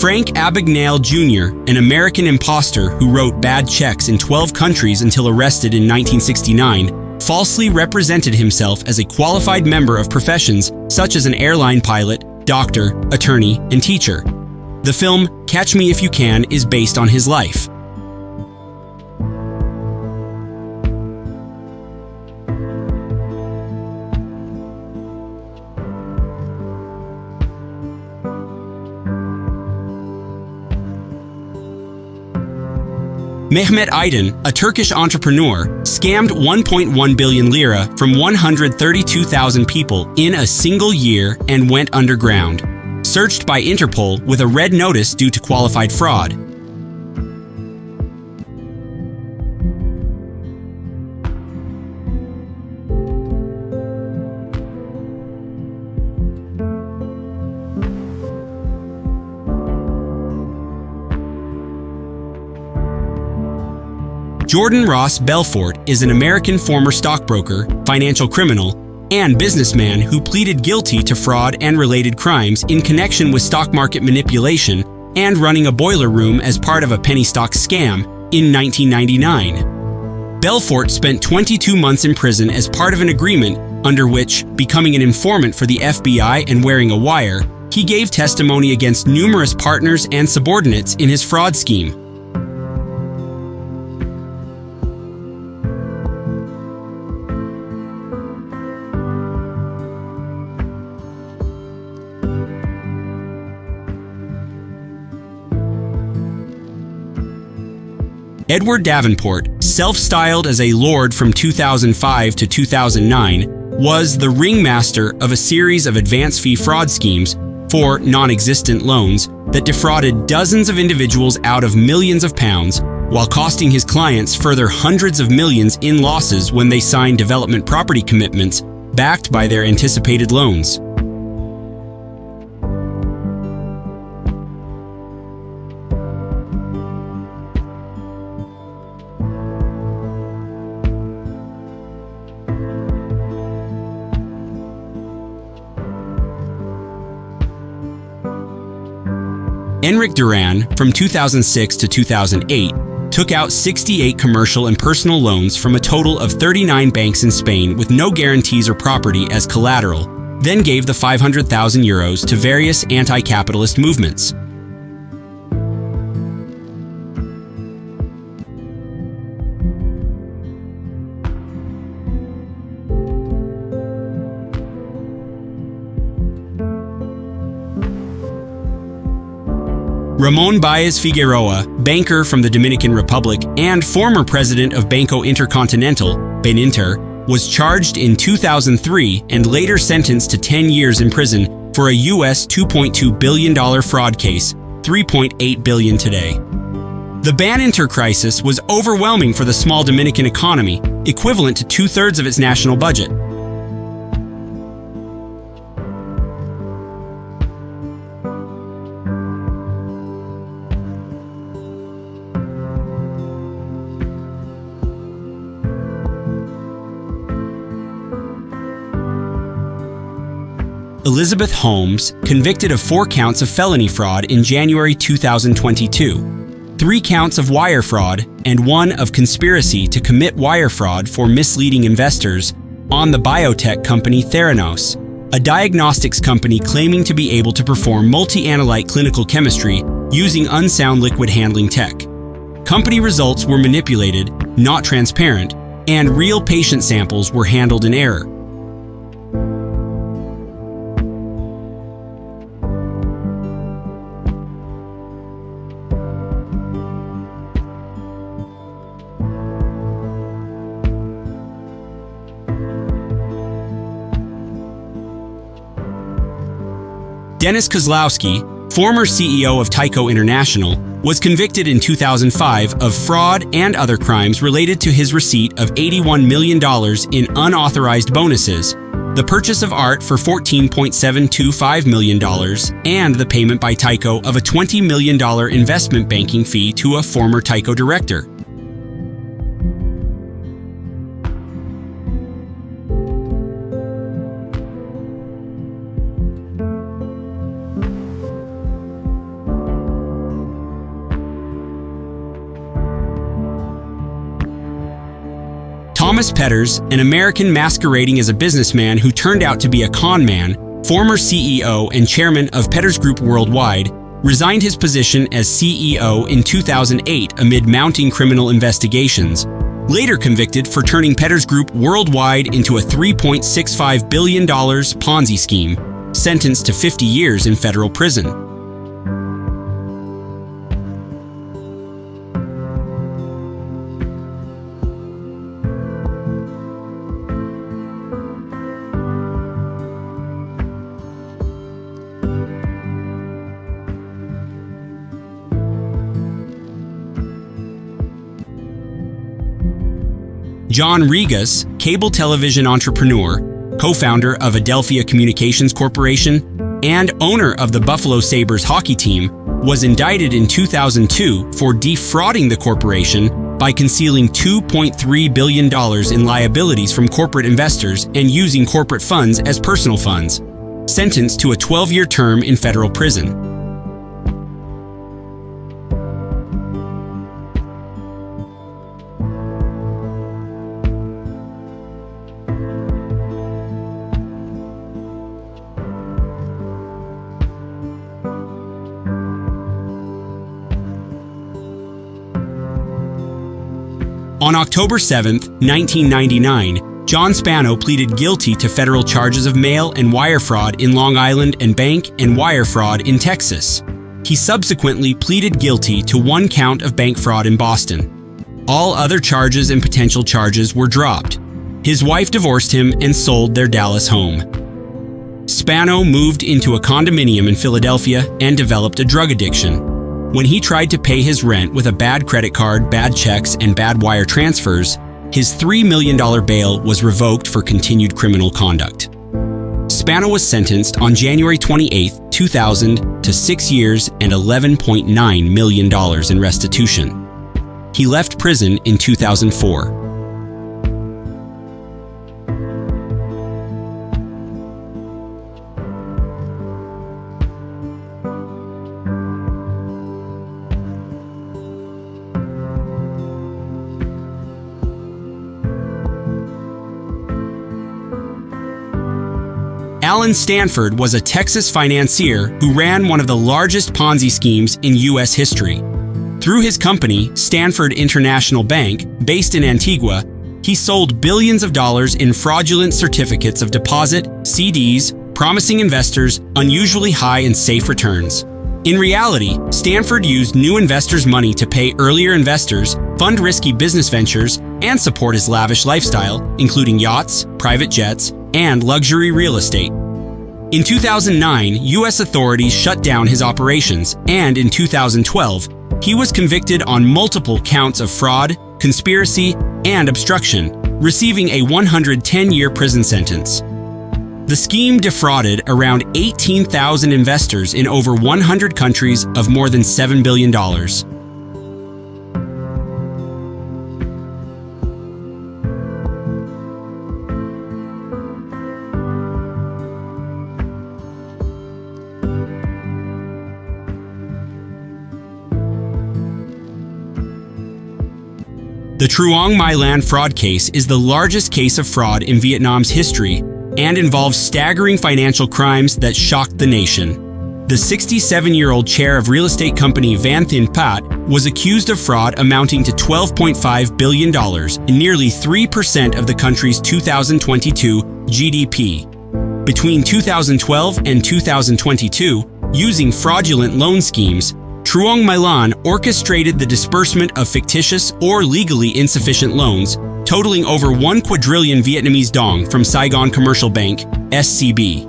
Frank Abagnale Jr., an American imposter who wrote bad checks in 12 countries until arrested in 1969, falsely represented himself as a qualified member of professions such as an airline pilot, doctor, attorney, and teacher. The film Catch Me If You Can is based on his life. Mehmet Aydın, a Turkish entrepreneur, scammed 1.1 billion lira from 132,000 people in a single year and went underground. Searched by Interpol with a red notice due to qualified fraud. Jordan Ross Belfort is an American former stockbroker, financial criminal, and businessman who pleaded guilty to fraud and related crimes in connection with stock market manipulation and running a boiler room as part of a penny stock scam in 1999. Belfort spent 22 months in prison as part of an agreement under which, becoming an informant for the FBI and wearing a wire, he gave testimony against numerous partners and subordinates in his fraud scheme. Edward Davenport, self-styled as a lord from 2005 to 2009, was the ringmaster of a series of advance fee fraud schemes for non-existent loans that defrauded dozens of individuals out of millions of pounds, while costing his clients further hundreds of millions in losses when they signed development property commitments backed by their anticipated loans. Enric Durán, from 2006 to 2008, took out 68 commercial and personal loans from a total of 39 banks in Spain with no guarantees or property as collateral, then gave the 500,000 euros to various anti-capitalist movements. Ramón Báez Figueroa, banker from the Dominican Republic and former president of Banco Intercontinental, Beninter, was charged in 2003 and later sentenced to 10 years in prison for a US $2.2 billion fraud case, $3.8 billion today. The Beninter crisis was overwhelming for the small Dominican economy, equivalent to 2/3 of its national budget. Elizabeth Holmes, convicted of 4 counts of felony fraud in January 2022, 3 counts of wire fraud, and 1 of conspiracy to commit wire fraud for misleading investors on the biotech company Theranos, a diagnostics company claiming to be able to perform multi-analyte clinical chemistry using unsound liquid handling tech. Company results were manipulated, not transparent, and real patient samples were handled in error. Dennis Kozlowski, former CEO of Tyco International, was convicted in 2005 of fraud and other crimes related to his receipt of $81 million in unauthorized bonuses, the purchase of art for $14.725 million, and the payment by Tyco of a $20 million investment banking fee to a former Tyco director. Thomas Petters, an American masquerading as a businessman who turned out to be a con man, former CEO and chairman of Petters Group Worldwide, resigned his position as CEO in 2008 amid mounting criminal investigations, later convicted for turning Petters Group Worldwide into a $3.65 billion Ponzi scheme, sentenced to 50 years in federal prison. John Rigas, cable television entrepreneur, co-founder of Adelphia Communications Corporation, and owner of the Buffalo Sabres hockey team, was indicted in 2002 for defrauding the corporation by concealing $2.3 billion in liabilities from corporate investors and using corporate funds as personal funds, sentenced to a 12-year term in federal prison. On October 7, 1999, John Spano pleaded guilty to federal charges of mail and wire fraud in Long Island and bank and wire fraud in Texas. He subsequently pleaded guilty to one count of bank fraud in Boston. All other charges and potential charges were dropped. His wife divorced him and sold their Dallas home. Spano moved into a condominium in Philadelphia and developed a drug addiction. When he tried to pay his rent with a bad credit card, bad checks, and bad wire transfers, his $3 million bail was revoked for continued criminal conduct. Spano was sentenced on January 28, 2000 to 6 years and $11.9 million in restitution. He left prison in 2004. Stanford was a Texas financier who ran one of the largest Ponzi schemes in U.S. history. Through his company, Stanford International Bank, based in Antigua, he sold billions of dollars in fraudulent certificates of deposit, CDs, promising investors unusually high and safe returns. In reality, Stanford used new investors' money to pay earlier investors, fund risky business ventures, and support his lavish lifestyle, including yachts, private jets, and luxury real estate. In 2009, U.S. authorities shut down his operations, and in 2012, he was convicted on multiple counts of fraud, conspiracy, and obstruction, receiving a 110-year prison sentence. The scheme defrauded around 18,000 investors in over 100 countries of more than $7 billion. The Truong My Lan fraud case is the largest case of fraud in Vietnam's history and involves staggering financial crimes that shocked the nation. The 67-year-old chair of real estate company Van Thien Pat was accused of fraud amounting to $12.5 billion, nearly 3% of the country's 2022 GDP. Between 2012 and 2022, using fraudulent loan schemes, Truong My Lan orchestrated the disbursement of fictitious or legally insufficient loans, totaling over 1 quadrillion Vietnamese dong from Saigon Commercial Bank, SCB.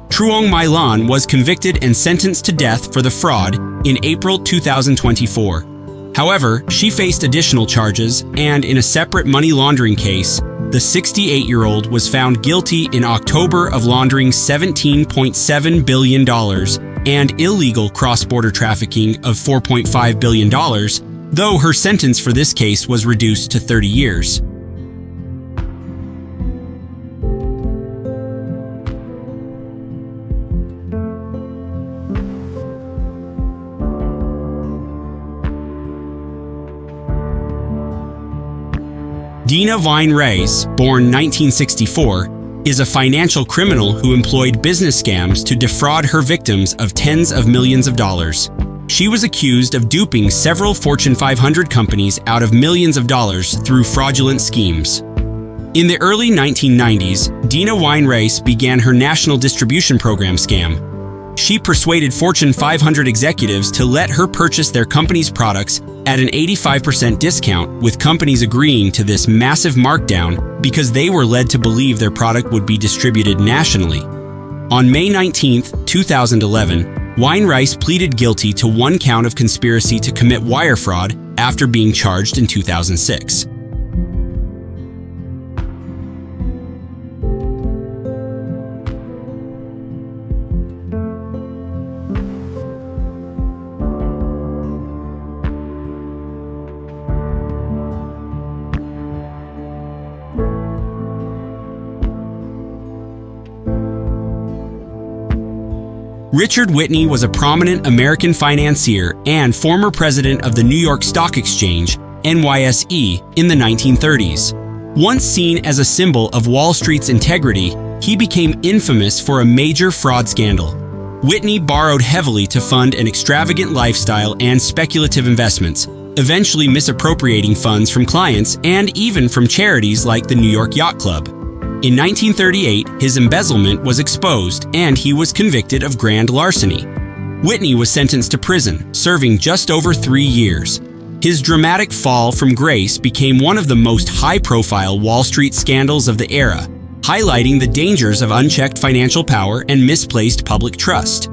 Truong My Lan was convicted and sentenced to death for the fraud in April 2024. However, she faced additional charges, and in a separate money laundering case, the 68-year-old was found guilty in October of laundering $17.7 billion and illegal cross-border trafficking of $4.5 billion, though her sentence for this case was reduced to 30 years. Dina Reis, born 1964, is a financial criminal who employed business scams to defraud her victims of tens of millions of dollars. She was accused of duping several Fortune 500 companies out of millions of dollars through fraudulent schemes. In the early 1990s, Dina Reis began her national distribution program scam. She persuaded Fortune 500 executives to let her purchase their company's products at an 85% discount, with companies agreeing to this massive markdown because they were led to believe their product would be distributed nationally. On May 19, 2011, Reis pleaded guilty to one count of conspiracy to commit wire fraud after being charged in 2006. Richard Whitney was a prominent American financier and former president of the New York Stock Exchange, NYSE, in the 1930s. Once seen as a symbol of Wall Street's integrity, he became infamous for a major fraud scandal. Whitney borrowed heavily to fund an extravagant lifestyle and speculative investments, eventually misappropriating funds from clients and even from charities like the New York Yacht Club. In 1938, his embezzlement was exposed and he was convicted of grand larceny. Whitney was sentenced to prison, serving just over 3 years. His dramatic fall from grace became one of the most high-profile Wall Street scandals of the era, highlighting the dangers of unchecked financial power and misplaced public trust.